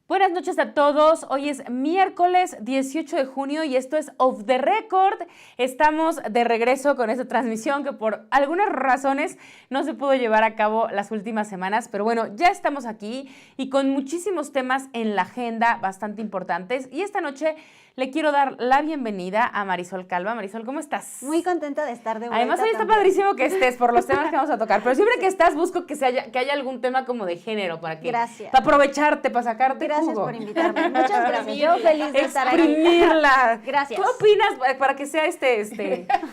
Buenas noches a todos. Hoy es miércoles 18 de junio y esto es Off the Record. Estamos de regreso con esta transmisión que por algunas razones no se pudo llevar a cabo las últimas semanas, pero bueno, ya estamos aquí y con muchísimos temas en la agenda bastante importantes. Y esta noche le quiero dar la bienvenida a Marisol Calva. Marisol, ¿cómo estás? Muy contenta de estar de vuelta. Además, hoy está padrísimo que estés por los temas que vamos a tocar, pero siempre que estás busco que haya algún tema como de género para aprovecharte, para sacarte Gracias jugo. por invitarme. Muchas gracias. Yo feliz de estar aquí. Exprimirla. Gracias. ¿Qué opinas para que sea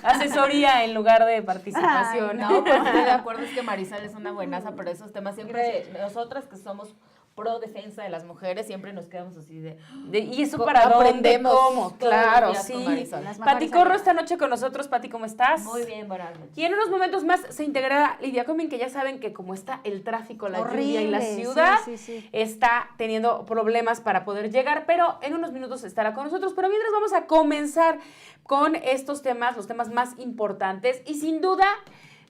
asesoría en lugar de participación? Ay, no, pues estoy de acuerdo, es que Marisol es una buenaza para esos temas. Siempre nosotras que somos pro defensa de las mujeres, siempre nos quedamos así ¿y eso para dónde? ¿Cómo? Claro, sí. Pati Corro esta noche con nosotros. Pati, ¿cómo estás? Muy bien, buenas noches. Y en unos momentos más se integrará Lidia Comin, que ya saben que como está el tráfico, la lluvia y la ciudad, está teniendo problemas para poder llegar, pero en unos minutos estará con nosotros. Pero mientras vamos a comenzar con estos temas, los temas más importantes, y sin duda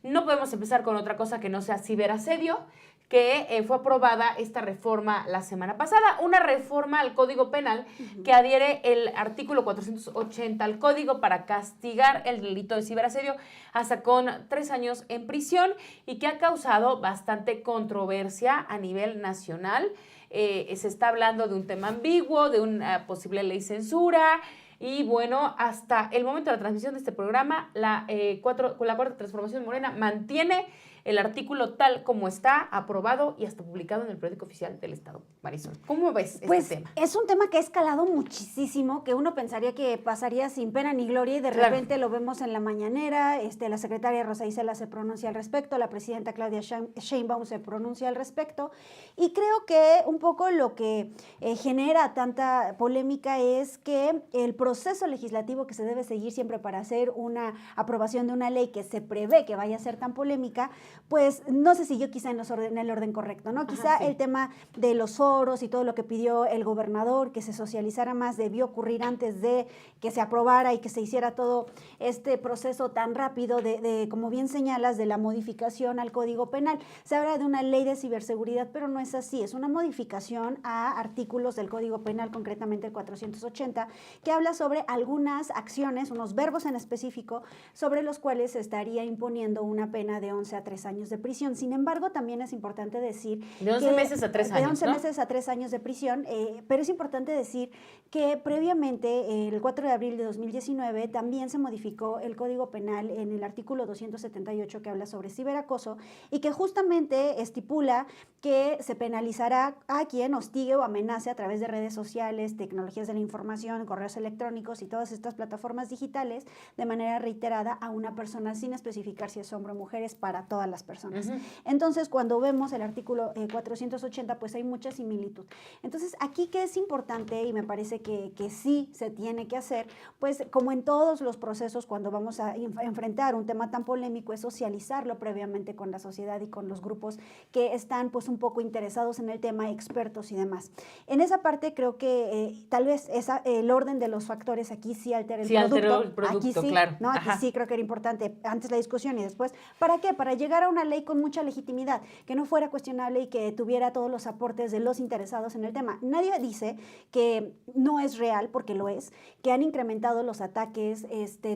no podemos empezar con otra cosa que no sea ciberasedio, que fue aprobada esta reforma la semana pasada, una reforma al Código Penal que adhiere el artículo 480 al Código para castigar el delito de ciberasedio hasta con 3 años en prisión y que ha causado bastante controversia a nivel nacional. Se está hablando de un tema ambiguo, de una posible ley censura. Y bueno, hasta el momento de la transmisión de este programa, la Cuarta Transformación de Morena mantiene el artículo tal como está aprobado y hasta publicado en el periódico oficial del Estado. Marisol, ¿cómo ves este tema? Es un tema que ha escalado muchísimo, que uno pensaría que pasaría sin pena ni gloria y de repente lo vemos en la mañanera, la secretaria Rosa Isela se pronuncia al respecto, la presidenta Claudia Sheinbaum se pronuncia al respecto, y creo que un poco lo que genera tanta polémica es que el proceso legislativo que se debe seguir siempre para hacer una aprobación de una ley que se prevé que vaya a ser tan polémica, pues no se siguió quizá en el orden correcto, ¿no? Quizá el tema de los foros y todo lo que pidió el gobernador, que se socializara más, debió ocurrir antes de que se aprobara y que se hiciera todo este proceso tan rápido de como bien señalas, de la modificación al Código Penal. Se habla de una ley de ciberseguridad, pero no es así, es una modificación a artículos del Código Penal, concretamente el 480, que habla sobre algunas acciones, unos verbos en específico, sobre los cuales se estaría imponiendo una pena de 11 a 3 años de prisión. Sin embargo, también es importante decir de 11 meses a 3 años, de 11 meses a 3 años de prisión, pero es importante decir que previamente, el 4 de abril de 2019, también se modificó el Código Penal en el artículo 278 que habla sobre ciberacoso y que justamente estipula que se penalizará a quien hostigue o amenace a través de redes sociales, tecnologías de la información, correos electrónicos y todas estas plataformas digitales de manera reiterada a una persona sin especificar si es hombre o mujer, es para todas las personas. Entonces, cuando vemos el artículo 480, pues hay mucha similitud. Entonces, aquí que es importante y me parece que sí se tiene que hacer, pues como en todos los procesos cuando vamos a enfrentar un tema tan polémico, es socializarlo previamente con la sociedad y con los grupos que están pues un poco interesados en el tema, expertos y demás. En esa parte creo que tal vez el orden de los factores aquí sí altera el producto. Alteró el producto, aquí sí, claro. ¿no? Aquí sí creo que era importante antes la discusión y después. ¿Para qué? Para llegar a una ley con mucha legitimidad, que no fuera cuestionable y que tuviera todos los aportes de los interesados en el tema. Nadie dice que no es real, porque lo es, que han incrementado los ataques,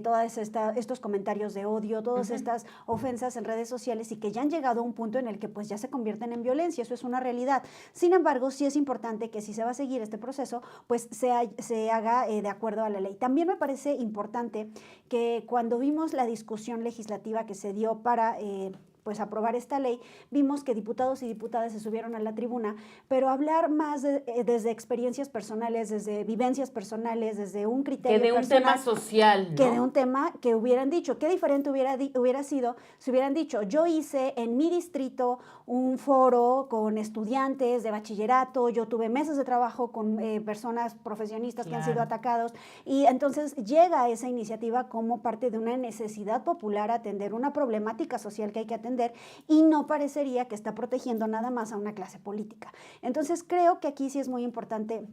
todos estos comentarios de odio, todas estas ofensas en redes sociales y que ya han llegado a un punto en el que pues ya se convierten en violencia, eso es una realidad. Sin embargo, sí es importante que si se va a seguir este proceso, pues se haga de acuerdo a la ley. También me parece importante que cuando vimos la discusión legislativa que se dio para pues aprobar esta ley, vimos que diputados y diputadas se subieron a la tribuna, pero hablar más desde experiencias personales, desde vivencias personales, desde un criterio que de personal, un tema social, ¿no? Que de un tema que hubieran dicho, qué diferente hubiera sido si hubieran dicho, yo hice en mi distrito un foro con estudiantes de bachillerato, yo tuve meses de trabajo con personas profesionistas que han sido atacados, y entonces llega esa iniciativa como parte de una necesidad popular atender una problemática social que hay que atender, y no parecería que está protegiendo nada más a una clase política. Entonces creo que aquí sí es muy importante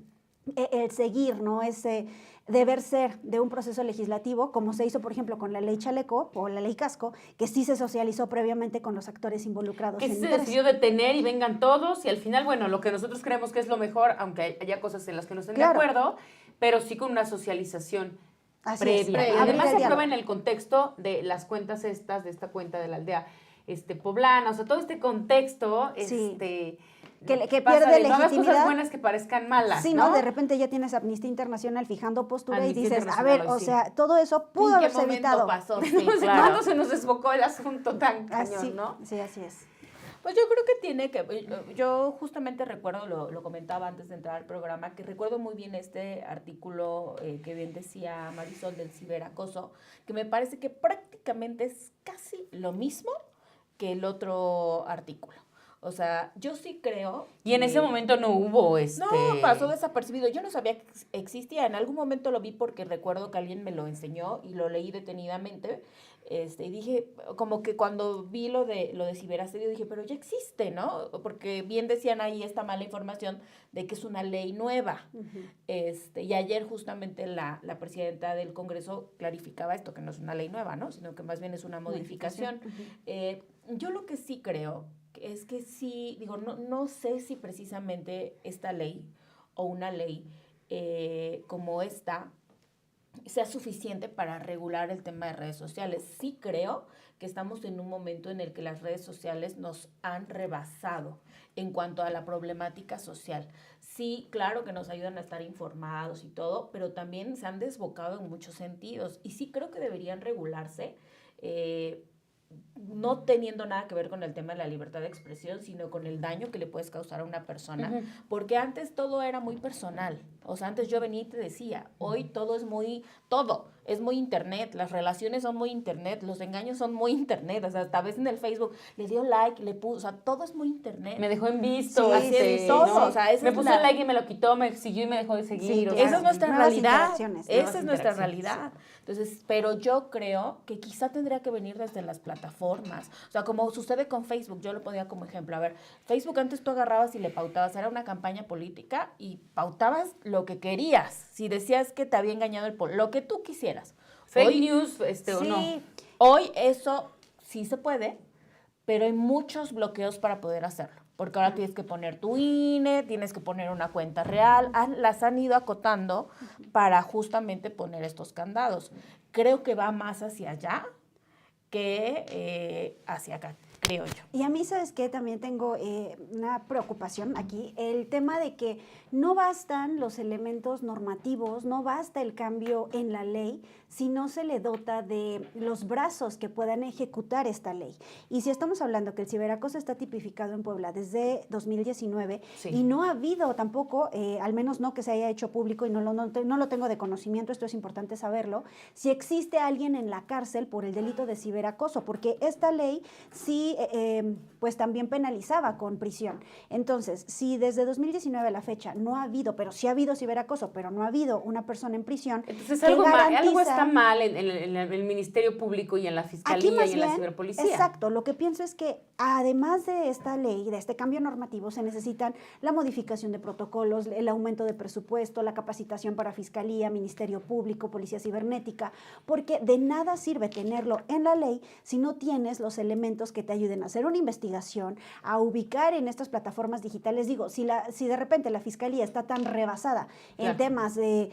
el seguir, ¿no? Ese deber ser de un proceso legislativo, como se hizo, por ejemplo, con la ley Chaleco o la ley Casco, que sí se socializó previamente con los actores involucrados. Que se decidió detener y vengan todos, y al final, bueno, lo que nosotros creemos que es lo mejor, aunque haya cosas en las que no estén de acuerdo, pero sí con una socialización previa. Y además se aprueba en el contexto de las cuentas estas, de esta cuenta de la aldea poblana, o sea, todo este contexto, que pierde legitimidad. No hagas cosas buenas que parezcan malas, sí, ¿no? De repente ya tienes Amnistía Internacional fijando postura y dices, a ver, o sea, todo eso pudo haberse evitado. Pasó? Sí, claro. ¿Cuándo se nos desbocó el asunto tan cañón, no? Sí, así es. Pues yo creo que tiene que, yo justamente recuerdo, lo comentaba antes de entrar al programa, que recuerdo muy bien este artículo que bien decía Marisol del ciberacoso, que me parece que prácticamente es casi lo mismo que el otro artículo. O sea, yo sí creo... Y en ese momento no hubo No, pasó desapercibido. Yo no sabía que existía. En algún momento lo vi porque recuerdo que alguien me lo enseñó y lo leí detenidamente. Y dije, como que cuando vi lo de ciberasedio, dije, pero ya existe, ¿no? Porque bien decían ahí esta mala información de que es una ley nueva. Y ayer justamente la presidenta del Congreso clarificaba esto, que no es una ley nueva, ¿no? Sino que más bien es una modificación. Yo lo que sí creo es que sí, digo, no sé si precisamente esta ley o una ley como esta sea suficiente para regular el tema de redes sociales. Sí creo que estamos en un momento en el que las redes sociales nos han rebasado en cuanto a la problemática social. Sí, claro que nos ayudan a estar informados y todo, pero también se han desbocado en muchos sentidos y sí creo que deberían regularse no teniendo nada que ver con el tema de la libertad de expresión, sino con el daño que le puedes causar a una persona, porque antes todo era muy personal, o sea, antes yo venía y te decía, hoy todo es muy internet, las relaciones son muy internet, los engaños son muy internet, o sea, hasta a veces en el Facebook le dio like, le puso, o sea, todo es muy internet. Me dejó en visto, todo, ¿no? O sea, me puso un like y me lo quitó, me siguió y me dejó de seguir. Sí, o sea, esa es nuestra realidad, esa es nuestra realidad. Entonces, pero yo creo que quizá tendría que venir desde las plataformas, o sea, como sucede con Facebook, yo lo ponía como ejemplo, a ver, Facebook antes tú agarrabas y le pautabas, era una campaña política y pautabas lo que querías, si decías que te había engañado lo que tú quisieras. Fake news, o no. Hoy eso sí se puede, pero hay muchos bloqueos para poder hacerlo. Porque ahora tienes que poner tu INE, tienes que poner una cuenta real. Las han ido acotando para justamente poner estos candados. Creo que va más hacia allá que hacia acá, creo yo. Y a mí, ¿sabes qué? También tengo una preocupación aquí, el tema de que no bastan los elementos normativos, no basta el cambio en la ley, si no se le dota de los brazos que puedan ejecutar esta ley. Y si estamos hablando que el ciberacoso está tipificado en Puebla desde 2019 y no ha habido tampoco, al menos no que se haya hecho público y no lo tengo de conocimiento, esto es importante saberlo, si existe alguien en la cárcel por el delito de ciberacoso, porque esta ley sí pues también penalizaba con prisión. Entonces, si desde 2019 a la fecha no ha habido, pero sí ha habido ciberacoso, pero no ha habido una persona en prisión. Entonces algo está mal en el Ministerio Público y en la Fiscalía y en la Ciberpolicía. Exacto, lo que pienso es que además de esta ley, de este cambio normativo, se necesitan la modificación de protocolos, el aumento de presupuesto, la capacitación para Fiscalía, Ministerio Público, Policía Cibernética, porque de nada sirve tenerlo en la ley si no tienes los elementos que te ayuden a hacer una investigación, a ubicar en estas plataformas digitales. Digo, si de repente la Fiscalía está tan rebasada en temas de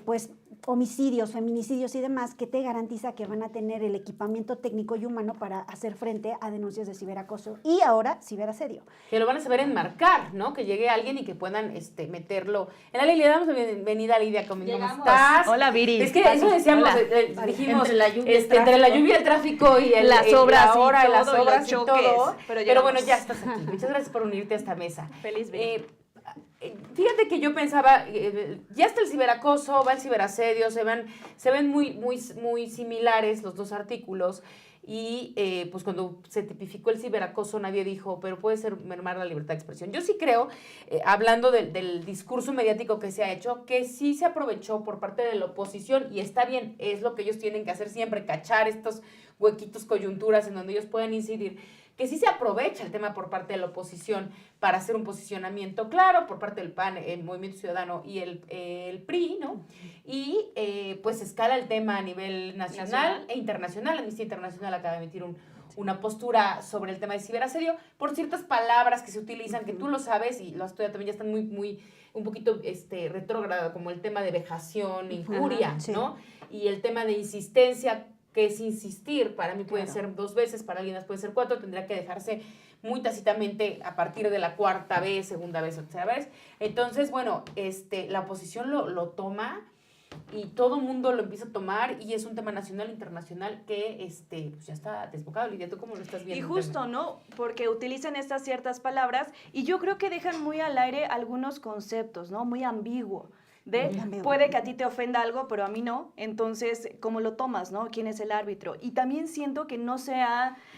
pues homicidios, feminicidios y demás, que te garantiza que van a tener el equipamiento técnico y humano para hacer frente a denuncias de ciberacoso y ahora ciberasedio. Que lo van a saber enmarcar, ¿no? Que llegue alguien y que puedan meterlo. En la ley le damos la bienvenida a Lidia. ¿Cómo estás? Hola, Viri. Es que eso decíamos, dijimos, entre la lluvia, el tráfico y las obras y todo. Pero bueno, ya estás aquí. Muchas gracias por unirte a esta mesa. Feliz, Viri. Fíjate que yo pensaba, ya está el ciberacoso, va el ciberasedio, se ven muy similares los dos artículos y pues cuando se tipificó el ciberacoso nadie dijo, pero puede ser mermar la libertad de expresión. Yo sí creo, hablando del discurso mediático que se ha hecho, que sí se aprovechó por parte de la oposición y está bien, es lo que ellos tienen que hacer siempre, cachar estos huequitos, coyunturas en donde ellos pueden incidir. que sí se aprovecha el tema por parte de la oposición para hacer un posicionamiento claro por parte del PAN, el Movimiento Ciudadano y el PRI, ¿no? Y pues escala el tema a nivel nacional e internacional. Amnistía Internacional acaba de emitir una postura sobre el tema de ciberasedio por ciertas palabras que se utilizan, que tú lo sabes y lo has estudiado también, ya están muy un poquito retrógrado, como el tema de vejación, injuria, sí, ¿no? Y el tema de insistencia, que es insistir, para mí pueden ser 2 veces, para alguien más puede ser 4, tendría que dejarse muy tácitamente a partir de la 4ª vez, segunda vez, tercera vez. Entonces, bueno, la oposición lo toma y todo el mundo lo empieza a tomar y es un tema nacional, internacional que pues ya está desbocado. Lidia, ¿tú cómo lo estás viendo? Y justo, ¿no? Porque utilizan estas ciertas palabras y yo creo que dejan muy al aire algunos conceptos, ¿no? Muy ambiguo. Puede que a ti te ofenda algo, pero a mí no. Entonces, ¿cómo lo tomas, no? ¿Quién es el árbitro? Y también siento que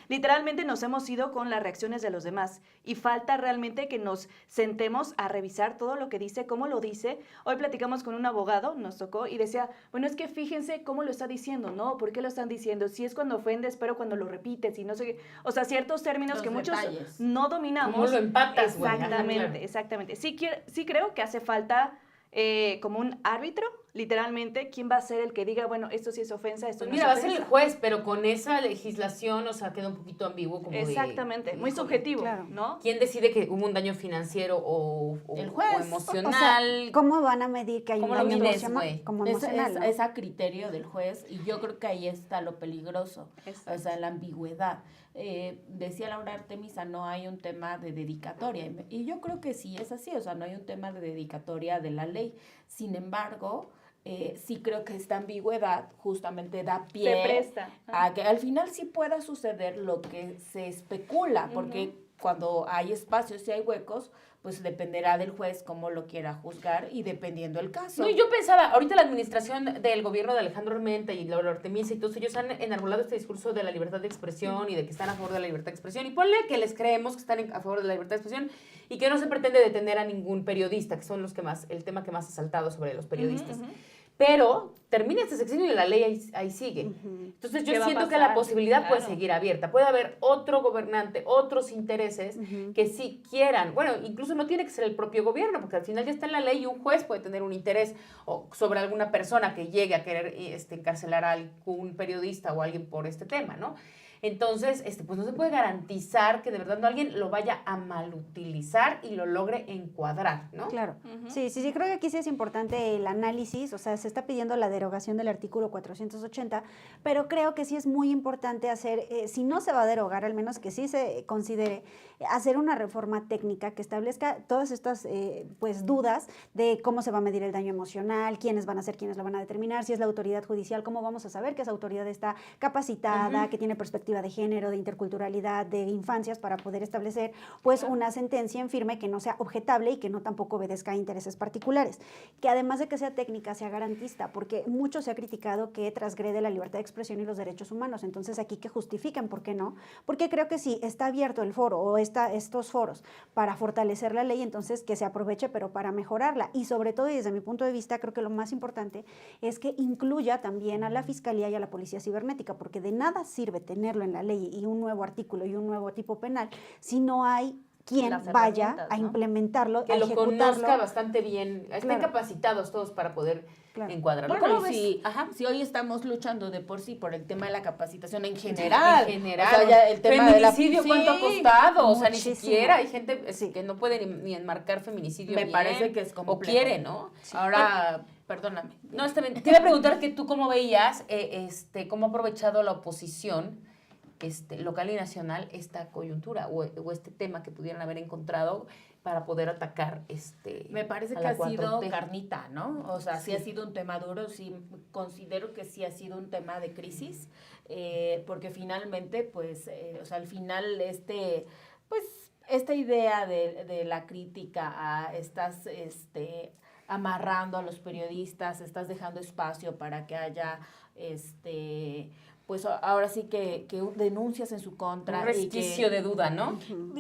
literalmente nos hemos ido con las reacciones de los demás. Y falta realmente que nos sentemos a revisar todo lo que dice, cómo lo dice. Hoy platicamos con un abogado, nos tocó, y decía, bueno, es que fíjense cómo lo está diciendo, ¿no? ¿Por qué lo están diciendo? Si es cuando ofendes, pero cuando lo repites y no sé qué. O sea, ciertos términos los que detalles. Muchos no dominamos. ¿Cómo lo empatas, Exactamente, claro. Exactamente. Sí creo que hace falta como un árbitro, literalmente, ¿quién va a ser el que diga, bueno, esto sí es ofensa, esto pues no mira, es ofensa? va a ser el juez, pero con esa legislación, o sea, queda un poquito ambiguo. Como exactamente, muy subjetivo, claro, ¿no? ¿Quién decide que hubo un daño financiero o el juez, o emocional? O sea, ¿cómo van a medir que hay un daño emocional? Como emocional, ¿no? Es a criterio del juez y yo creo que ahí está lo peligroso, o sea, la ambigüedad. Decía Laura Artemisa, no hay un tema de dedicatoria, y yo creo que sí es así, o sea, no hay un tema de dedicatoria de la ley. Sin embargo, sí creo que esta ambigüedad justamente da pie se presta a que al final sí pueda suceder lo que se especula, porque cuando hay espacios y hay huecos, pues dependerá del juez cómo lo quiera juzgar y dependiendo el caso. No, yo pensaba, ahorita la administración del gobierno de Alejandro Armenta y Laura Artemisa y todos ellos han enarbolado este discurso de la libertad de expresión y de que están a favor de la libertad de expresión, y ponle que les creemos que están a favor de la libertad de expresión y que no se pretende detener a ningún periodista, que son el tema que más ha saltado sobre los periodistas. Pero termina este sexenio y la ley ahí sigue. Entonces yo siento que la posibilidad puede seguir abierta. Puede haber otro gobernante, otros intereses que sí quieran. Bueno, incluso no tiene que ser el propio gobierno, porque al final ya está en la ley y un juez puede tener un interés sobre alguna persona que llegue a querer encarcelar a algún periodista o a alguien por este tema, ¿no? Entonces, pues no se puede garantizar que de verdad no alguien lo vaya a malutilizar y lo logre encuadrar, ¿no? Claro. Sí, creo que aquí sí es importante el análisis, o sea, se está pidiendo la derogación del artículo 480, pero creo que sí es muy importante hacer, si no se va a derogar, al menos que sí se considere hacer una reforma técnica que establezca todas estas pues dudas de cómo se va a medir el daño emocional, quiénes van a ser, quiénes lo van a determinar, si es la autoridad judicial, cómo vamos a saber que esa autoridad está capacitada, que tiene perspectiva de género, de interculturalidad, de infancias para poder establecer pues una sentencia en firme que no sea objetable y que no tampoco obedezca a intereses particulares, que además de que sea técnica sea garantista, porque mucho se ha criticado que transgrede la libertad de expresión y los derechos humanos. Entonces aquí que justifiquen, ¿por qué no? Porque creo que sí, está abierto el foro o estos foros para fortalecer la ley, entonces que se aproveche, pero para mejorarla. Y sobre todo, y desde mi punto de vista, creo que lo más importante es que incluya también a la Fiscalía y a la Policía Cibernética, porque de nada sirve tenerlo en la ley y un nuevo artículo y un nuevo tipo penal si no hay quien vaya a implementarlo, que a lo conozca bastante bien, estén capacitados todos para poder encuadrarlo. Bueno, si hoy estamos luchando de por sí por el tema de la capacitación en general. O sea, ya el tema feminicidio, ¿cuánto ha costado? O sea, ni siquiera hay gente que no puede ni enmarcar feminicidio. Me parece que es complejo. O quiere, ¿no? Sí. Ahora, perdóname. No, está bien. Te iba a preguntar que tú cómo veías, cómo ha aprovechado la oposición local y nacional esta coyuntura o este tema que pudieran haber encontrado para poder atacar me parece que ha sido carnita, ¿no? O sea, sí ha sido un tema duro, sí considero que sí ha sido un tema de crisis, porque finalmente, pues, o sea, al final esta idea de la crítica estás amarrando a los periodistas, estás dejando espacio para que haya pues ahora sí que denuncias en su contra. Un resquicio de duda, ¿no?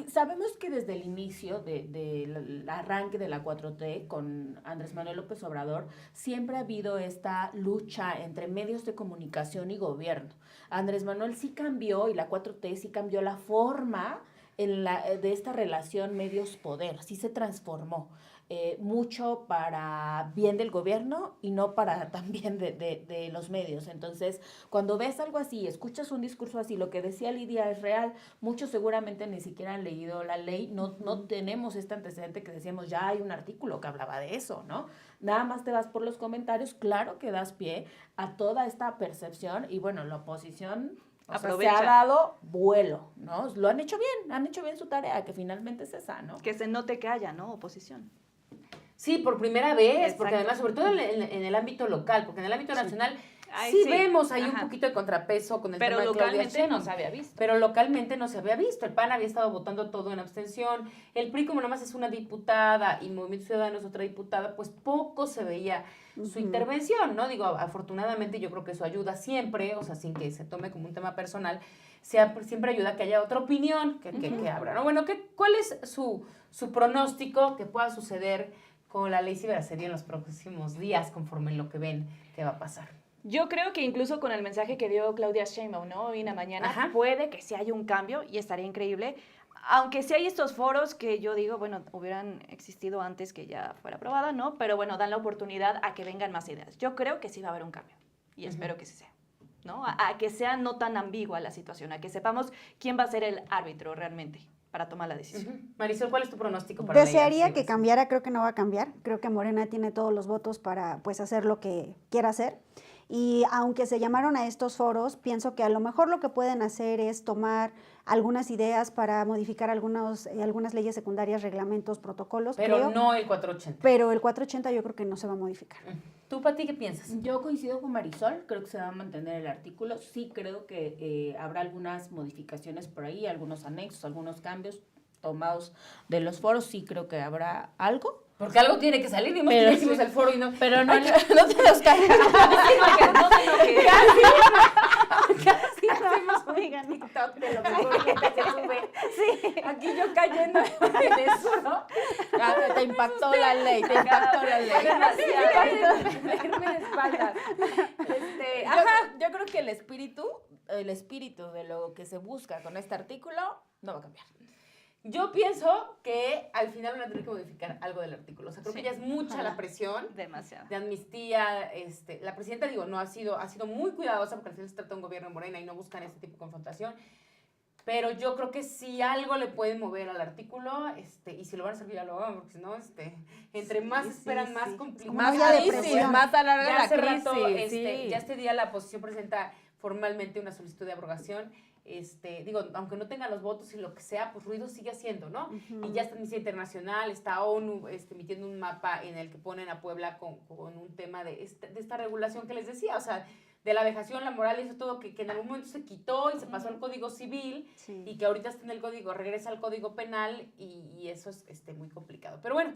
Sabemos que desde el inicio del arranque de la 4T con Andrés Manuel López Obrador, siempre ha habido esta lucha entre medios de comunicación y gobierno. Andrés Manuel sí cambió, y la 4T sí cambió la forma de esta relación medios-poder, sí se transformó. Mucho para bien del gobierno y no para también de los medios. Entonces, cuando ves algo así, escuchas un discurso así, lo que decía Lidia es real, muchos seguramente ni siquiera han leído la ley, no tenemos este antecedente que decíamos, ya hay un artículo que hablaba de eso, ¿no? Nada más te vas por los comentarios, claro que das pie a toda esta percepción y bueno, la oposición... se ha dado vuelo, ¿no? Lo han hecho bien su tarea, que finalmente es esa, ¿no? Que se note que haya, ¿no? Oposición. Sí, por primera vez, Exacto. porque además, sobre todo en el ámbito local, porque en el ámbito nacional Ay, sí sí. vemos ahí un Ajá. poquito de contrapeso con el Pero tema de Claudia localmente Sheinbaum. no se había visto. Pero localmente no se había visto. El PAN había estado votando todo en abstención. El PRI, como nomás es una diputada y Movimiento Ciudadano es otra diputada, pues poco se veía su intervención, ¿no? Digo, afortunadamente yo creo que eso ayuda siempre, o sea, sin que se tome como un tema personal, siempre ayuda a que haya otra opinión que abra, ¿no? Bueno, ¿cuál es su pronóstico que pueda suceder con la ley ciberasedio en los próximos días, conforme lo que ven que va a pasar? Yo creo que incluso con el mensaje que dio Claudia Sheinbaum, ¿no? Hoy en la mañana, Ajá. puede que sí haya un cambio y estaría increíble. Aunque sí hay estos foros que yo digo, bueno, hubieran existido antes que ya fuera aprobada, ¿no? Pero bueno, dan la oportunidad a que vengan más ideas. Yo creo que sí va a haber un cambio y espero que sí sea, ¿no? A que sea no tan ambigua la situación, a que sepamos quién va a ser el árbitro realmente para tomar la decisión. Marisol, ¿cuál es tu pronóstico para Desearía que cambiara, creo que no va a cambiar. Creo que Morena tiene todos los votos para pues hacer lo que quiera hacer. Y aunque se llamaron a estos foros, pienso que a lo mejor lo que pueden hacer es tomar algunas ideas para modificar algunas leyes secundarias, reglamentos, protocolos. Pero no el 480. Pero el 480 yo creo que no se va a modificar. ¿Tú, Pati, qué piensas? Yo coincido con Marisol, creo que se va a mantener el artículo. Sí creo que habrá algunas modificaciones por ahí, algunos anexos, algunos cambios tomados de los foros. Sí creo que habrá algo. Porque algo tiene que salir, vimos que ya hicimos el foro y no... Pero no te los caigas. No te enojes. Casi hacemos un TikTok de lo mejor que se sube. Sí. Aquí yo cayendo en eso, ¿no? Te impactó la ley, te impactó la ley. Irme de espaldas. Yo creo que el espíritu de lo que se busca con este artículo no va a cambiar. Yo pienso que al final van a tener que modificar algo del artículo. O sea, creo Sí. que ya es mucha la presión Demasiado. de amnistía. La presidenta, digo, ha sido muy cuidadosa porque al final se trata de un gobierno en Morena y no buscan este tipo de confrontación. Pero yo creo que si algo le pueden mover al artículo, y si lo van a hacer, ya lo hagan, porque si no, entre más esperan, más complicado. Más olla de crisis, presión. más alarga Ya la hace crisis. rato, sí. ya este día la oposición presenta formalmente una solicitud de abrogación. Digo, aunque no tenga los votos y lo que sea, pues ruido sigue haciendo, ¿no? Y ya está Amnistía Internacional, está ONU emitiendo un mapa en el que ponen a Puebla con un tema de esta regulación que les decía, o sea, de la vejación, la moral y eso todo, que en algún momento se quitó y se pasó al Código Civil y que ahorita está en el Código, regresa al Código Penal y eso es muy complicado. Pero bueno,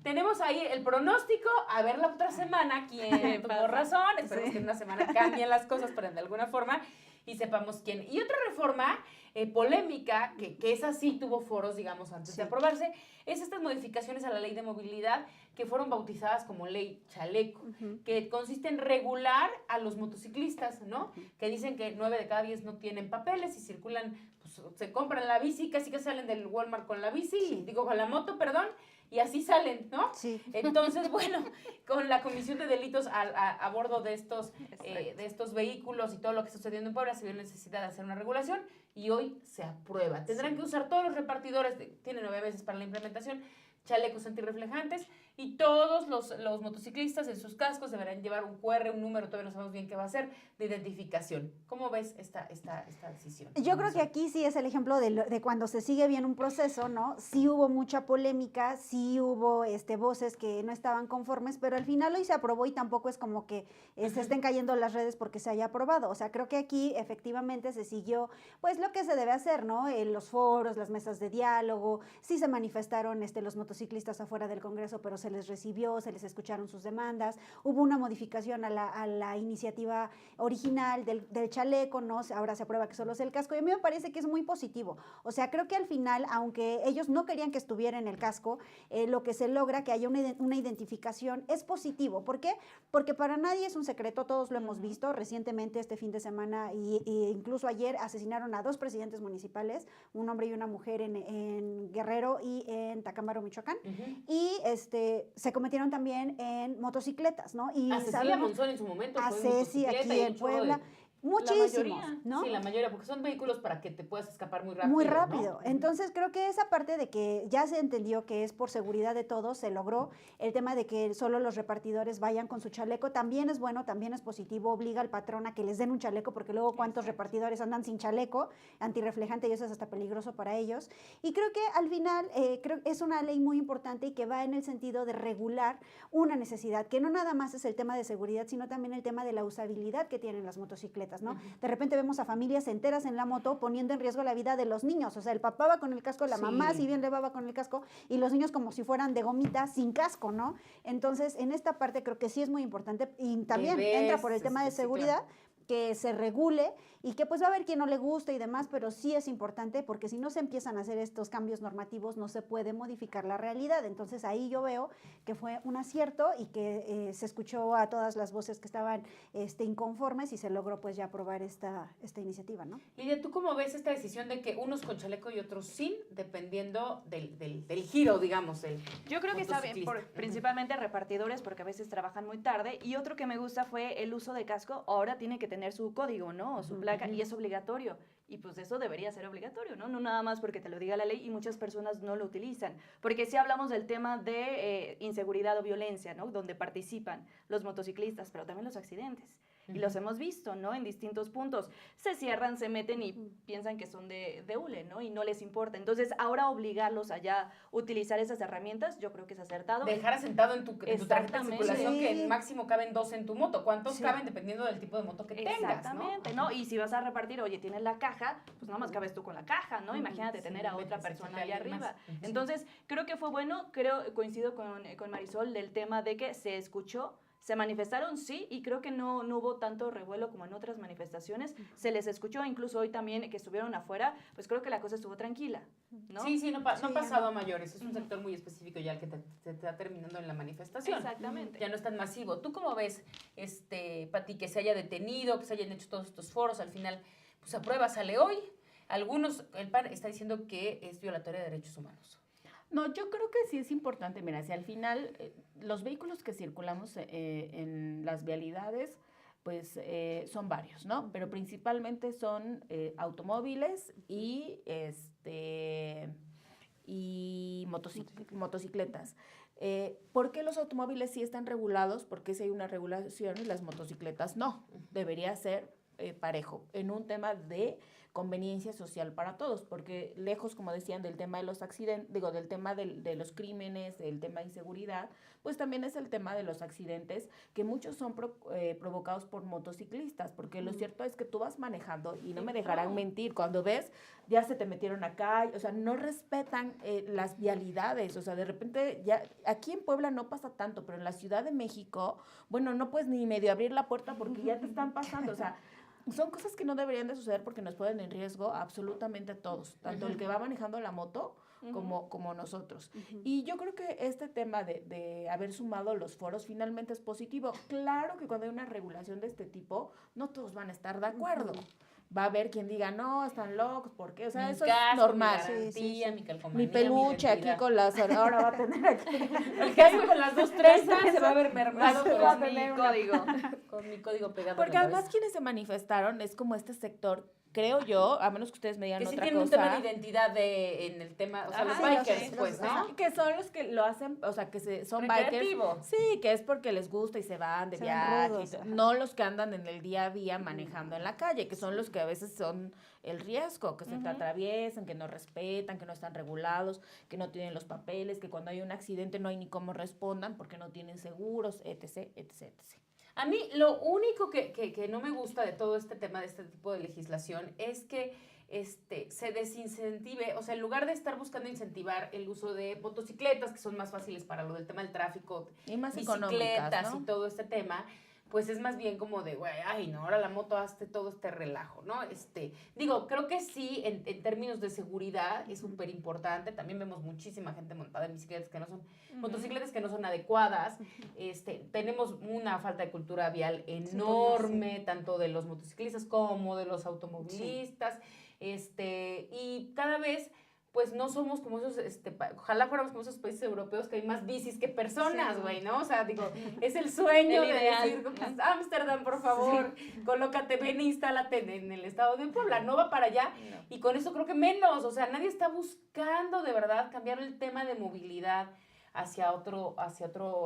tenemos ahí el pronóstico, a ver la otra semana quién tuvo razón, esperemos que en una semana cambien las cosas, pero de alguna forma, y sepamos quién. Y otra reforma polémica, que esa sí tuvo foros, digamos, antes de aprobarse, es estas modificaciones a la ley de movilidad que fueron bautizadas como ley chaleco, que consiste en regular a los motociclistas, ¿no? Que dicen que 9 de cada 10 no tienen papeles y circulan, pues se compran la bici, casi que salen del Walmart con la bici, con la moto, perdón, y así salen, ¿no? Sí. Entonces, bueno, con la comisión de delitos a bordo de estos vehículos y todo lo que está sucediendo en Puebla, se vio necesidad de hacer una regulación y hoy se aprueba. Tendrán que usar todos los repartidores, tienen 9 meses para la implementación, chalecos antirreflejantes y todos los motociclistas en sus cascos deberán llevar un QR, un número, todavía no sabemos bien qué va a ser, de identificación. ¿Cómo ves esta decisión? Yo creo que aquí sí es el ejemplo de cuando se sigue bien un proceso, ¿no? Sí hubo mucha polémica, sí hubo voces que no estaban conformes, pero al final hoy se aprobó y tampoco es como que se estén cayendo las redes porque se haya aprobado. O sea, creo que aquí efectivamente se siguió pues lo que se debe hacer, ¿no? Los foros, las mesas de diálogo, sí se manifestaron los motociclistas afuera del Congreso, pero se les recibió, se les escucharon sus demandas, hubo una modificación a la iniciativa original del chaleco, ¿no? Ahora se aprueba que solo es el casco, y a mí me parece que es muy positivo. O sea, creo que al final, aunque ellos no querían que estuviera en el casco, lo que se logra, que haya una identificación, es positivo. ¿Por qué? Porque para nadie es un secreto, todos lo hemos visto. Recientemente, este fin de semana, y incluso ayer, asesinaron a 2 presidentes municipales, un hombre y una mujer en Guerrero y en Tacámbaro, Michoacán, y se cometieron también en motocicletas, ¿no? Y a Cecilia Monzón en su momento a fue en Ceci aquí en Puebla. Muchísimos, ¿no? Sí, la mayoría, porque son vehículos para que te puedas escapar muy rápido. Muy rápido. ¿no? Entonces, creo que esa parte de que ya se entendió que es por seguridad de todos, se logró. El tema de que solo los repartidores vayan con su chaleco también es bueno, también es positivo, obliga al patrón a que les den un chaleco, porque luego cuántos repartidores andan sin chaleco antirreflejante, y eso es hasta peligroso para ellos. Y creo que al final creo que es una ley muy importante y que va en el sentido de regular una necesidad, que no nada más es el tema de seguridad, sino también el tema de la usabilidad que tienen las motocicletas, ¿no? De repente vemos a familias enteras en la moto poniendo en riesgo la vida de los niños. O sea, el papá va con el casco, la mamá, si bien le va con el casco, y los niños como si fueran de gomita sin casco, ¿no? Entonces, en esta parte creo que sí es muy importante, y también entra por el tema de seguridad, que se regule, y que pues va a haber quien no le guste y demás, pero sí es importante, porque si no se empiezan a hacer estos cambios normativos, no se puede modificar la realidad. Entonces ahí yo veo que fue un acierto, y que se escuchó a todas las voces que estaban inconformes, y se logró pues ya aprobar esta iniciativa, ¿no? Lidia, ¿tú cómo ves esta decisión de que unos con chaleco y otros sin, dependiendo del giro, digamos? Yo creo que está bien, principalmente repartidores, porque a veces trabajan muy tarde, y otro que me gusta fue el uso de casco. Ahora tiene que tener su código, ¿no? O su placa, y es obligatorio. Y pues eso debería ser obligatorio, ¿no? No nada más porque te lo diga la ley, y muchas personas no lo utilizan. Porque si hablamos del tema de inseguridad o violencia, ¿no? Donde participan los motociclistas, pero también los accidentes. Y los hemos visto, ¿no? En distintos puntos. Se cierran, se meten y piensan que son de hule, ¿no? Y no les importa. Entonces, ahora obligarlos a ya utilizar esas herramientas, yo creo que es acertado. Dejar asentado en tu tarjeta de circulación que en máximo caben 2 en tu moto. ¿Cuántos caben dependiendo del tipo de moto que tengas, exactamente, ¿no? Y si vas a repartir, oye, tienes la caja, pues nada más cabes tú con la caja, ¿no? Imagínate tener a otra persona allá arriba. Entonces, creo que fue bueno, coincido con Marisol del tema de que se escuchó. Se manifestaron, sí, y creo que no hubo tanto revuelo como en otras manifestaciones. Se les escuchó, incluso hoy también que estuvieron afuera, pues creo que la cosa estuvo tranquila, ¿no? Sí, no ha pasado a mayores. Es un sector muy específico ya el que te está terminando en la manifestación. Exactamente. Ya no es tan masivo. ¿Tú cómo ves, Pati, que se haya detenido, que se hayan hecho todos estos foros? Al final, pues a prueba sale hoy. El PAN está diciendo que es violatoria de derechos humanos. No, yo creo que sí es importante, mira, si al final los vehículos que circulamos en las vialidades, pues son varios, ¿no? Pero principalmente son automóviles y motocicletas. ¿Por qué los automóviles sí están regulados? Porque si hay una regulación y las motocicletas no. Debería ser parejo en un tema de conveniencia social para todos, porque lejos, como decían, del tema de los accidentes, del tema de los crímenes, del tema de inseguridad, pues también es el tema de los accidentes, que muchos son provocados por motociclistas, porque lo cierto es que tú vas manejando, y no me dejarán mentir, cuando ves, ya se te metieron acá, o sea, no respetan las vialidades, o sea, de repente, ya aquí en Puebla no pasa tanto, pero en la Ciudad de México, bueno, no puedes ni medio abrir la puerta porque ya te están pasando, o sea, son cosas que no deberían de suceder porque nos ponen en riesgo absolutamente a todos, tanto el que va manejando la moto como nosotros. Y yo creo que este tema de haber sumado los foros finalmente es positivo. Claro que cuando hay una regulación de este tipo, no todos van a estar de acuerdo. Va a haber quien diga, no, están locos, ¿por qué? O sea, eso es normal. Mi garantía, mi calcomanía, mi peluche aquí con las... Ahora va a tener aquí... El caso con las 2 trenzas se va a ver mermado con mi código. Con mi código pegado. Porque además quienes se manifestaron es como este sector, creo yo, a menos que ustedes me digan que otra sí tienen cosa. un tema de identidad en el tema, o sea, los bikers, pues, ¿no? Que son los que lo hacen, o sea, que son bikers. Sí, que es porque les gusta y se van de viaje. No los que andan en el día a día manejando en la calle, que son los que a veces son el riesgo, que se te atraviesan, que no respetan, que no están regulados, que no tienen los papeles, que cuando hay un accidente no hay ni cómo respondan porque no tienen seguros, etc, etc, etc. A mí lo único que no me gusta de todo este tema, de este tipo de legislación, es que se desincentive, o sea, en lugar de estar buscando incentivar el uso de motocicletas, que son más fáciles para lo del tema del tráfico, y más bicicletas, ¿no? Y todo este tema, pues es más bien como de, güey, ay, no, ahora la moto hace todo este relajo, ¿no? Digo, creo que sí, en términos de seguridad es súper importante. También vemos muchísima gente montada en bicicletas que no son, motocicletas que no son adecuadas. Tenemos una falta de cultura vial enorme, tanto de los motociclistas como de los automovilistas. Y cada vez pues no somos como esos, ojalá fuéramos como esos países europeos que hay más bicis que personas, güey, ¿no? O sea, digo, es el sueño de decir, pues, Ámsterdam, por favor, colócate, ven e instálate en el estado de Puebla, no va para allá, y con eso creo que menos, o sea, nadie está buscando de verdad cambiar el tema de movilidad hacia otro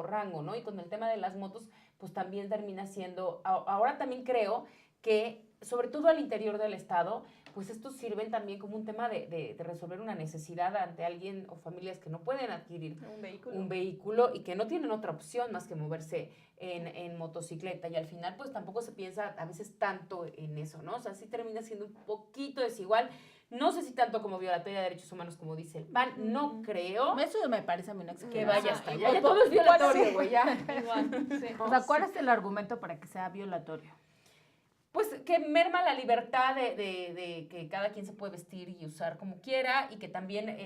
rango, ¿no? Y con el tema de las motos, pues también termina siendo, ahora también creo que, sobre todo al interior del estado, pues estos sirven también como un tema de resolver una necesidad ante alguien o familias que no pueden adquirir un vehículo y que no tienen otra opción más que moverse en motocicleta, y al final pues tampoco se piensa a veces tanto en eso, ¿no? O sea, sí termina siendo un poquito desigual. No sé si tanto como violatoria de derechos humanos como dice el PAN, no creo. Eso me parece a mí una que vaya hasta allá. Ya todo es violatorio, güey, ya. Igual, sí. O sea, ¿cuál es el argumento para que sea violatorio? Pues que merma la libertad de que cada quien se puede vestir y usar como quiera, y que también,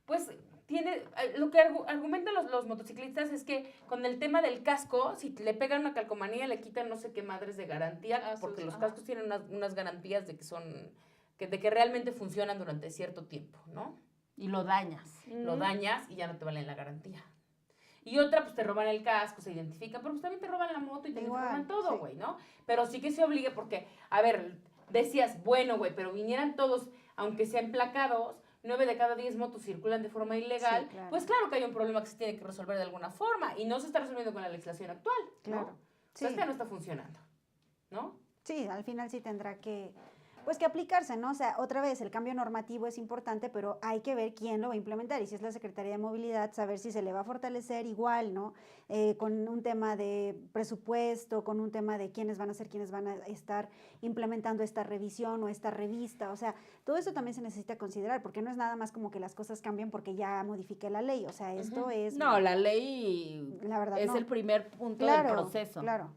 pues, tiene, lo que argumentan los motociclistas es que con el tema del casco, si le pegan una calcomanía, le quitan no sé qué madres de garantía, porque los cascos tienen unas garantías de que son, de que realmente funcionan durante cierto tiempo, ¿no? Y lo dañas. Lo dañas y ya no te valen la garantía. Y otra, pues te roban el casco, se identifican, pero pues también te roban la moto y te roban todo, güey, ¿no? Pero sí que se obligue porque, a ver, decías, bueno, güey, pero vinieran todos, aunque sean emplacados, 9 de cada 10 motos circulan de forma ilegal, claro. Pues claro que hay un problema que se tiene que resolver de alguna forma y no se está resolviendo con la legislación actual, ¿no? Claro. Sí. O sea, no está funcionando, ¿no? Sí, al final sí tendrá que aplicarse, ¿no? O sea, otra vez, el cambio normativo es importante, pero hay que ver quién lo va a implementar, y si es la Secretaría de Movilidad, saber si se le va a fortalecer igual, ¿no? Con un tema de presupuesto, con un tema de quiénes van a estar implementando esta revisión o esta revista, o sea, todo eso también se necesita considerar, porque no es nada más como que las cosas cambian porque ya modifiqué la ley, o sea, esto es... No, la ley la verdad, es el primer punto del proceso. Claro.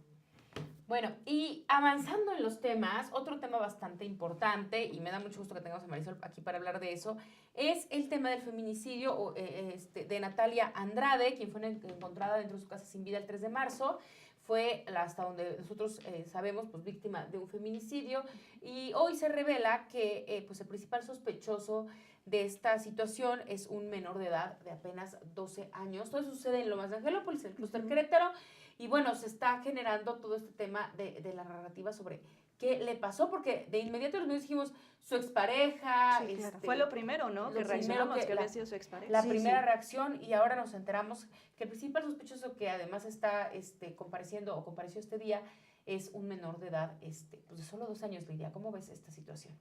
Bueno, y avanzando en los temas, otro tema bastante importante, y me da mucho gusto que tengamos a Marisol aquí para hablar de eso, es el tema del feminicidio de Natalia Andrade, quien fue encontrada dentro de su casa sin vida el 3 de marzo. Fue, hasta donde nosotros sabemos, pues víctima de un feminicidio, y hoy se revela que pues el principal sospechoso de esta situación es un menor de edad de apenas 12 años. Todo eso sucede en Lomas de Angelópolis, en el clúster Querétaro, y bueno, se está generando todo este tema de la narrativa sobre qué le pasó, porque de inmediato los medios dijimos su expareja. Sí, claro. Fue lo primero, ¿no? Que reaccionamos, que había sido su expareja. La primera reacción, y ahora nos enteramos que el principal sospechoso, que además está compareciendo o compareció este día, es un menor de edad pues de solo 2 años, Lidia. ¿Cómo ves esta situación?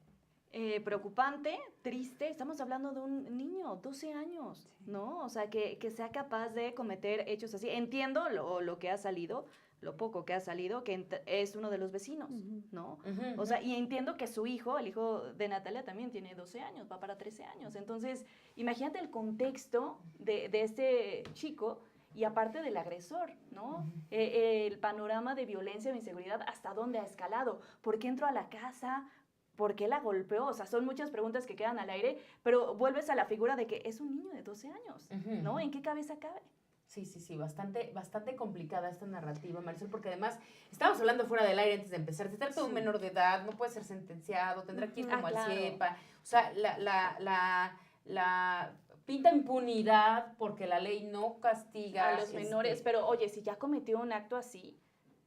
Preocupante, triste. Estamos hablando de un niño, 12 años, ¿no? O sea, que sea capaz de cometer hechos así. Entiendo lo que ha salido, lo poco que ha salido, que es uno de los vecinos, ¿no? O sea, y entiendo que su hijo, el hijo de Natalia, también tiene 12 años, va para 13 años. Entonces, imagínate el contexto de este chico y aparte del agresor, ¿no? El panorama de violencia o inseguridad, ¿hasta dónde ha escalado? ¿Por qué entró a la casa? ¿Por qué la golpeó? O sea, son muchas preguntas que quedan al aire, pero vuelves a la figura de que es un niño de 12 años, ¿no? ¿En qué cabeza cabe? Sí, bastante complicada esta narrativa, Marisol, porque además estamos hablando fuera del aire antes de empezar. Se trata de un menor de edad, no puede ser sentenciado, tendrá que ir como al CIEPA. O sea, la pinta impunidad porque la ley no castiga a los menores, pero oye, si ya cometió un acto así,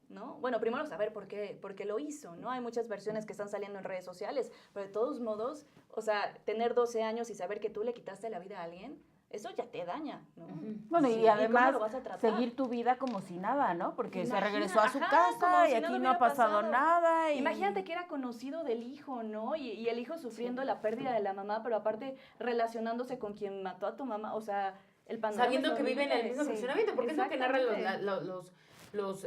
¿no? Bueno, primero saber por qué lo hizo, ¿no? Hay muchas versiones que están saliendo en redes sociales, pero de todos modos, o sea, tener 12 años y saber que tú le quitaste la vida a alguien, eso ya te daña, ¿no? Bueno, y además seguir tu vida como si nada, ¿no? Porque se regresó a su casa y aquí no ha pasado nada. Imagínate que era conocido del hijo, ¿no? Y el hijo sufriendo la pérdida de la mamá, pero aparte relacionándose con quien mató a tu mamá, o sea, el panorama. Sabiendo que viven en el mismo fraccionamiento, porque es lo que narran los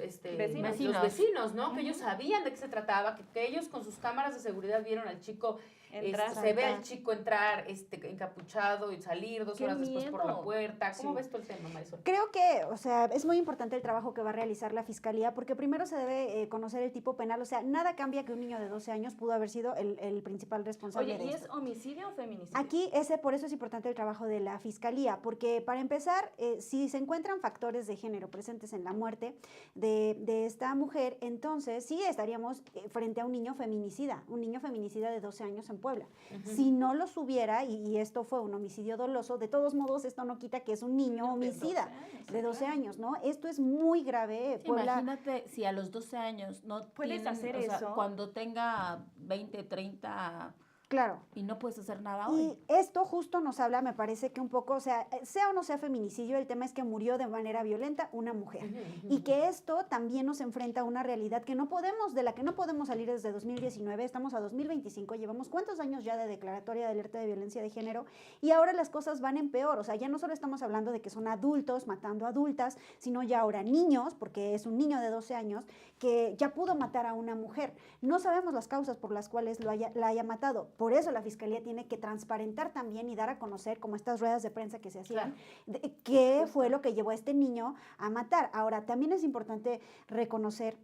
vecinos, ¿no? Que ellos sabían de qué se trataba, que ellos con sus cámaras de seguridad vieron al chico se ve al chico entrar encapuchado y salir 2 horas después por la puerta. ¿Cómo ves tú el tema, Marisol? Creo que, o sea, es muy importante el trabajo que va a realizar la Fiscalía, porque primero se debe conocer el tipo penal. O sea, nada cambia que un niño de 12 años pudo haber sido el principal responsable de ¿y esto. es homicidio o feminicidio? Aquí, por eso es importante el trabajo de la Fiscalía, porque para empezar, si se encuentran factores de género presentes en la muerte de esta mujer, entonces sí estaríamos frente a un niño feminicida de 12 años en Puebla. Si no los hubiera, y esto fue un homicidio doloso, de todos modos esto no quita que es un niño homicida de 12 años, ¿no? Esto es muy grave. Sí, imagínate si a los 12 años no puedes hacer eso. Sea, cuando tenga 20, 30... Claro. Y no puedes hacer nada hoy. Y esto justo nos habla, me parece que un poco, o sea o no sea feminicidio, el tema es que murió de manera violenta una mujer. Y que esto también nos enfrenta a una realidad de la que no podemos salir desde 2019, estamos a 2025, llevamos cuántos años ya de declaratoria de alerta de violencia de género, y ahora las cosas van en peor. O sea, ya no solo estamos hablando de que son adultos matando adultas, sino ya ahora niños, porque es un niño de 12 años que ya pudo matar a una mujer. No sabemos las causas por las cuales la haya matado. Por eso la Fiscalía tiene que transparentar también y dar a conocer, como estas ruedas de prensa que se hacían, qué fue lo que llevó a este niño a matar. Ahora, también es importante reconocer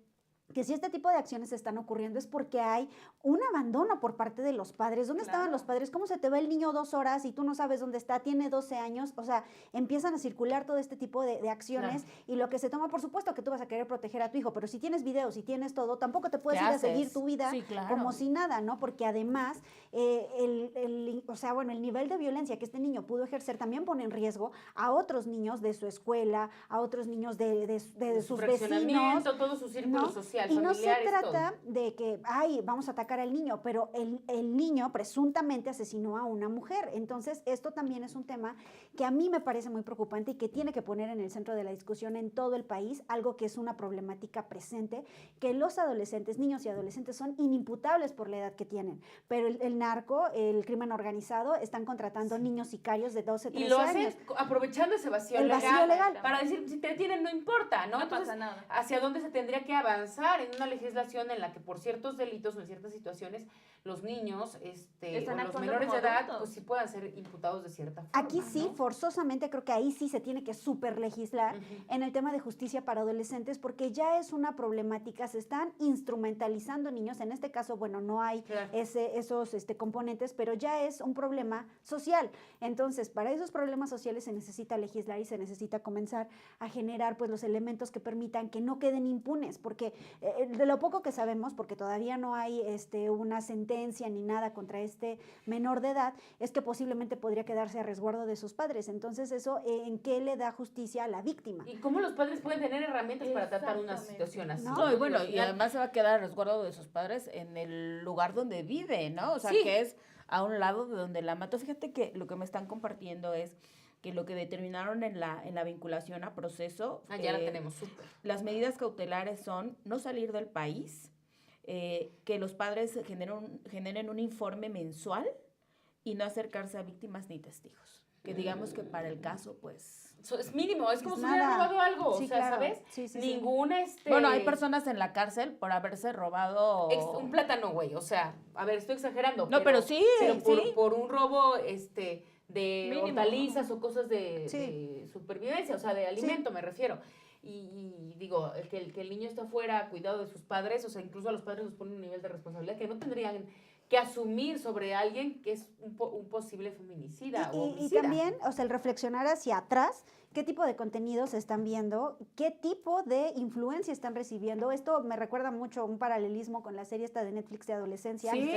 que si este tipo de acciones están ocurriendo es porque hay un abandono por parte de los padres. ¿Dónde estaban los padres? ¿Cómo se te va el niño 2 horas y tú no sabes dónde está? Tiene 12 años. O sea, empiezan a circular todo este tipo de acciones y lo que se toma, por supuesto que tú vas a querer proteger a tu hijo, pero si tienes videos, si tienes todo, tampoco te puedes ir a seguir tu vida como si nada, ¿no? Porque además, el nivel de violencia que este niño pudo ejercer también pone en riesgo a otros niños de su escuela, a otros niños de sus vecinos. Todo su círculo social. Y no se trata de que, vamos a atacar al niño, pero el niño presuntamente asesinó a una mujer. Entonces, esto también es un tema que a mí me parece muy preocupante y que tiene que poner en el centro de la discusión en todo el país, algo que es una problemática presente, que los adolescentes, niños y adolescentes son inimputables por la edad que tienen, pero el narco, el crimen organizado, están contratando niños sicarios de 12, 13 años. Y lo hacen aprovechando ese vacío legal. Para decir, si te detienen no importa, ¿no? Entonces, pasa nada. ¿hacia dónde se tendría que avanzar en una legislación en la que por ciertos delitos o en ciertas situaciones los niños o los menores de edad pues sí puedan ser imputados de cierta forma? Aquí sí, forzosamente creo que ahí sí se tiene que super legislar en el tema de justicia para adolescentes, porque ya es una problemática, se están instrumentalizando niños, en este caso, bueno, no hay esos componentes, pero ya es un problema social. Entonces, para esos problemas sociales se necesita legislar y se necesita comenzar a generar pues los elementos que permitan que no queden impunes, porque de lo poco que sabemos, porque todavía no hay una sentencia ni nada contra este menor de edad, es que posiblemente podría quedarse a resguardo de sus padres. Entonces, eso, ¿en qué le da justicia a la víctima? ¿Y cómo los padres pueden tener herramientas para tratar una situación así? No, y bueno, y además se va a quedar a resguardo de sus padres en el lugar donde vive, ¿no? O sea, que es a un lado de donde la mató. Fíjate que lo que me están compartiendo es que lo que determinaron en la vinculación a proceso... ya la tenemos súper. Las medidas cautelares son no salir del país, que los padres generen un informe mensual y no acercarse a víctimas ni testigos. Que digamos que para el caso, pues... Es mínimo, es como si hubiera robado algo, sí, o sea, claro. ¿sabes? Sí, Ninguna, Bueno, hay personas en la cárcel por haberse robado... un plátano, güey, o sea, a ver, estoy exagerando. No, pero sí, por un robo, de hortalizas o cosas de supervivencia, o sea, de alimento me refiero. Y digo, que el niño está fuera, cuidado de sus padres, o sea, incluso a los padres los ponen un nivel de responsabilidad que no tendrían que asumir sobre alguien que es un posible feminicida o homicida. Y también, o sea, el reflexionar hacia atrás, qué tipo de contenidos están viendo, qué tipo de influencia están recibiendo. Esto me recuerda mucho un paralelismo con la serie esta de Netflix de adolescencia. Sí.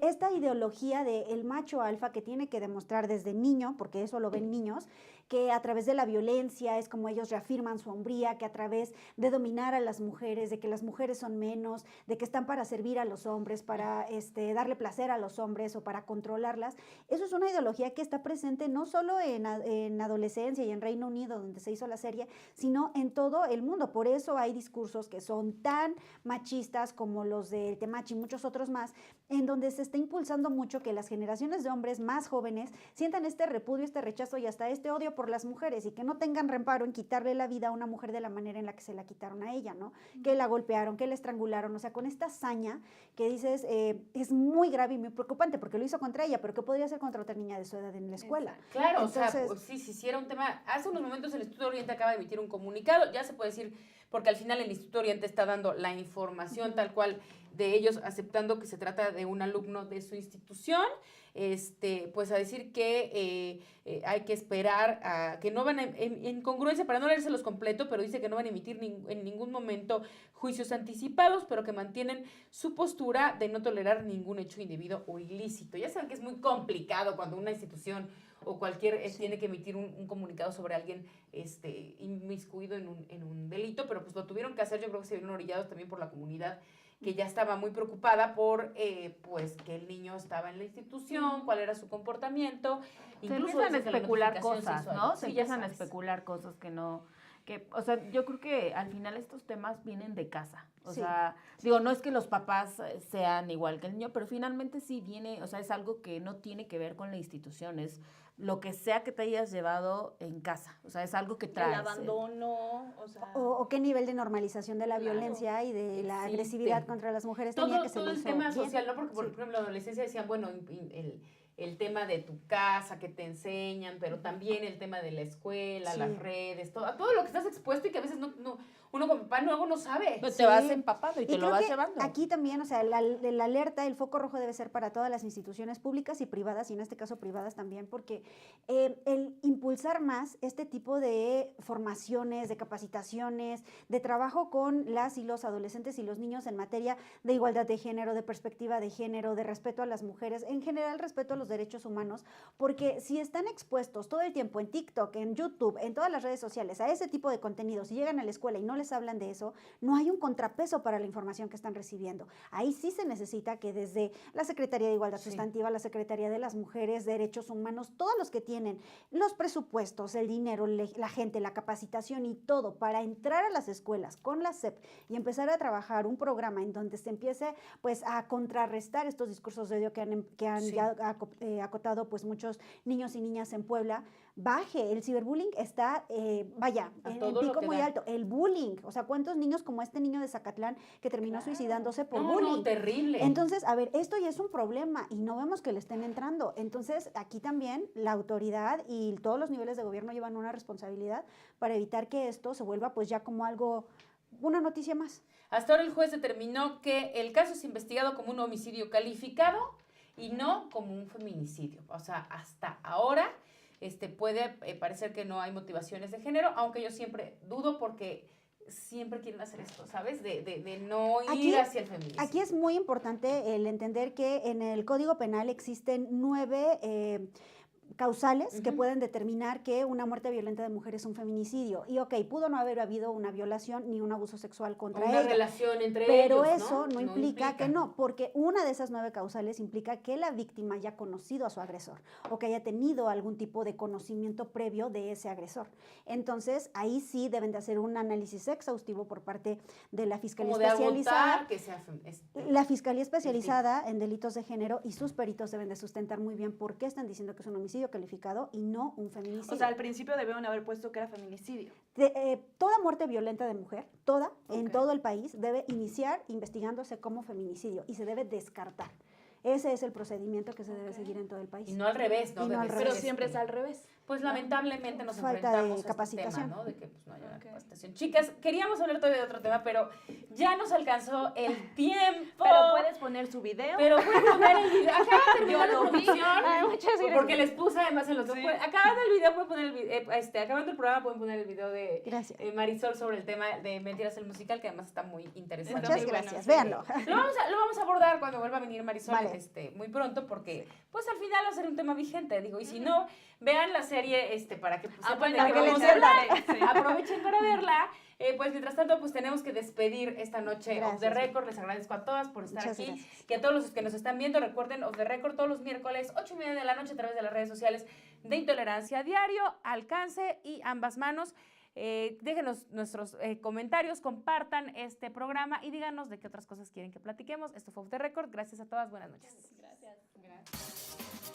Esta ideología del macho alfa que tiene que demostrar desde niño, porque eso lo ven niños, que a través de la violencia es como ellos reafirman su hombría, que a través de dominar a las mujeres, de que las mujeres son menos, de que están para servir a los hombres, para darle placer a los hombres o para controlarlas. Eso es una ideología que está presente no solo en adolescencia y en Reino Unido, donde se hizo la serie, sino en todo el mundo. Por eso hay discursos que son tan machistas como los del Temachi y muchos otros más, en donde se está impulsando mucho que las generaciones de hombres más jóvenes sientan este repudio, este rechazo y hasta este odio por por las mujeres y que no tengan reparo en quitarle la vida a una mujer de la manera en la que se la quitaron a ella, ¿no? Que la golpearon, que la estrangularon, o sea, con esta hazaña que dices, es muy grave y muy preocupante porque lo hizo contra ella, pero ¿qué podría hacer contra otra niña de su edad en la escuela? Claro, entonces, o sea, pues sí era un tema. Hace unos momentos el Instituto Oriente acaba de emitir un comunicado, ya se puede decir, porque al final el Instituto Oriente está dando la información tal cual de ellos, aceptando que se trata de un alumno de su institución, pues a decir que hay que esperar a que no van a, en congruencia, para no leérselos completo, pero dice que no van a emitir en ningún momento juicios anticipados, pero que mantienen su postura de no tolerar ningún hecho indebido o ilícito. Ya saben que es muy complicado cuando una institución o cualquier tiene que emitir un comunicado sobre alguien inmiscuido en un delito, pero pues lo tuvieron que hacer. Yo creo que se vieron orillados también por la comunidad, que ya estaba muy preocupada por pues que el niño estaba en la institución, cuál era su comportamiento. Se empiezan a especular cosas, ¿no? Se empiezan a especular cosas que no... o sea, yo creo que al final estos temas vienen de casa. O sea, digo, no es que los papás sean igual que el niño, pero finalmente sí viene, o sea, es algo que no tiene que ver con la institución, es lo que sea que te hayas llevado en casa. O sea, es algo que traes. El abandono, o sea... O qué nivel de normalización de la violencia y de la agresividad contra las mujeres tenía que ser. Todo el tema social, ¿no? Porque, por ejemplo, en la adolescencia decían, bueno, el tema de tu casa que te enseñan, pero también el tema de la escuela, las redes, todo lo que estás expuesto y que a veces uno como papá luego no sabe. Pues te vas empapando y te lo vas llevando. Aquí también, o sea, la alerta, el foco rojo debe ser para todas las instituciones públicas y privadas, y en este caso privadas también, porque el impulsar más este tipo de formaciones, de capacitaciones, de trabajo con las y los adolescentes y los niños en materia de igualdad de género, de perspectiva de género, de respeto a las mujeres, en general respeto a los derechos humanos, porque si están expuestos todo el tiempo en TikTok, en YouTube, en todas las redes sociales a ese tipo de contenidos y llegan a la escuela y no les hablan de eso, no hay un contrapeso para la información que están recibiendo. Ahí sí se necesita que desde la Secretaría de Igualdad Sustantiva, la Secretaría de las Mujeres, Derechos Humanos, todos los que tienen los presupuestos, el dinero, la gente, la capacitación y todo para entrar a las escuelas con la SEP y empezar a trabajar un programa en donde se empiece pues a contrarrestar estos discursos de odio que han ya acotado pues muchos niños y niñas en Puebla, baje. El ciberbullying está, en pico muy alto. El bullying, o sea, ¿cuántos niños como este niño de Zacatlán que terminó suicidándose por bullying? No, terrible. Entonces, a ver, esto ya es un problema y no vemos que le estén entrando. Entonces, aquí también la autoridad y todos los niveles de gobierno llevan una responsabilidad para evitar que esto se vuelva pues ya como algo, una noticia más. Hasta ahora el juez determinó que el caso es investigado como un homicidio calificado y no como un feminicidio. O sea, hasta ahora puede parecer que no hay motivaciones de género, aunque yo siempre dudo porque siempre quieren hacer esto, ¿sabes? De no ir hacia el feminismo. Aquí es muy importante el entender que en el Código Penal existen 9 causales que pueden determinar que una muerte violenta de mujer es un feminicidio. Y pudo no haber habido una violación ni un abuso sexual contra ella. Una relación entre pero ellos, eso no implica que no, porque una de esas 9 causales implica que la víctima haya conocido a su agresor o que haya tenido algún tipo de conocimiento previo de ese agresor. Entonces, ahí sí deben de hacer un análisis exhaustivo por parte de la Fiscalía Especializada. Que sea la Fiscalía Especializada en Delitos de Género y sus peritos deben de sustentar muy bien por qué están diciendo que es un homicidio calificado y no un feminicidio. O sea, al principio debieron haber puesto que era feminicidio. Toda muerte violenta de mujer, en todo el país, debe iniciar investigándose como feminicidio y se debe descartar. Ese es el procedimiento que se debe seguir en todo el país. Y no al revés, ¿no? Pero siempre es al revés. Pues lamentablemente nos falta enfrentamos de capacitación. a este tema, ¿no? De que pues no haya capacitación. Chicas, queríamos hablar todavía de otro tema, pero ya nos alcanzó el tiempo. Pero puedes poner su video. Pero puedes poner el video. Acaba de terminar la Yo lo vi. producción. Ay, muchas gracias. Porque les puse además en los dos. Acabando el video, pueden poner el video, acabando el programa, pueden poner el video de Marisol sobre el tema de Mentiras el musical, que además está muy interesante. Muchas gracias, véanlo. Lo vamos a abordar cuando vuelva a venir Marisol, muy pronto, porque pues al final va a ser un tema vigente, digo, y si no, vean la serie para que pues, sepan de qué vamos a hablar. Aprovechen para verla. Pues mientras tanto, pues tenemos que despedir esta noche Off the Record. Les agradezco a todas por estar aquí. Gracias. Que a todos los que nos están viendo, recuerden Off the Record todos los miércoles, 8:30 de la noche, a través de las redes sociales de Intolerancia Diario, Alcance y Ambas Manos. Déjenos nuestros comentarios, compartan este programa y díganos de qué otras cosas quieren que platiquemos. Esto fue Off the Record. Gracias a todas. Buenas noches. Gracias.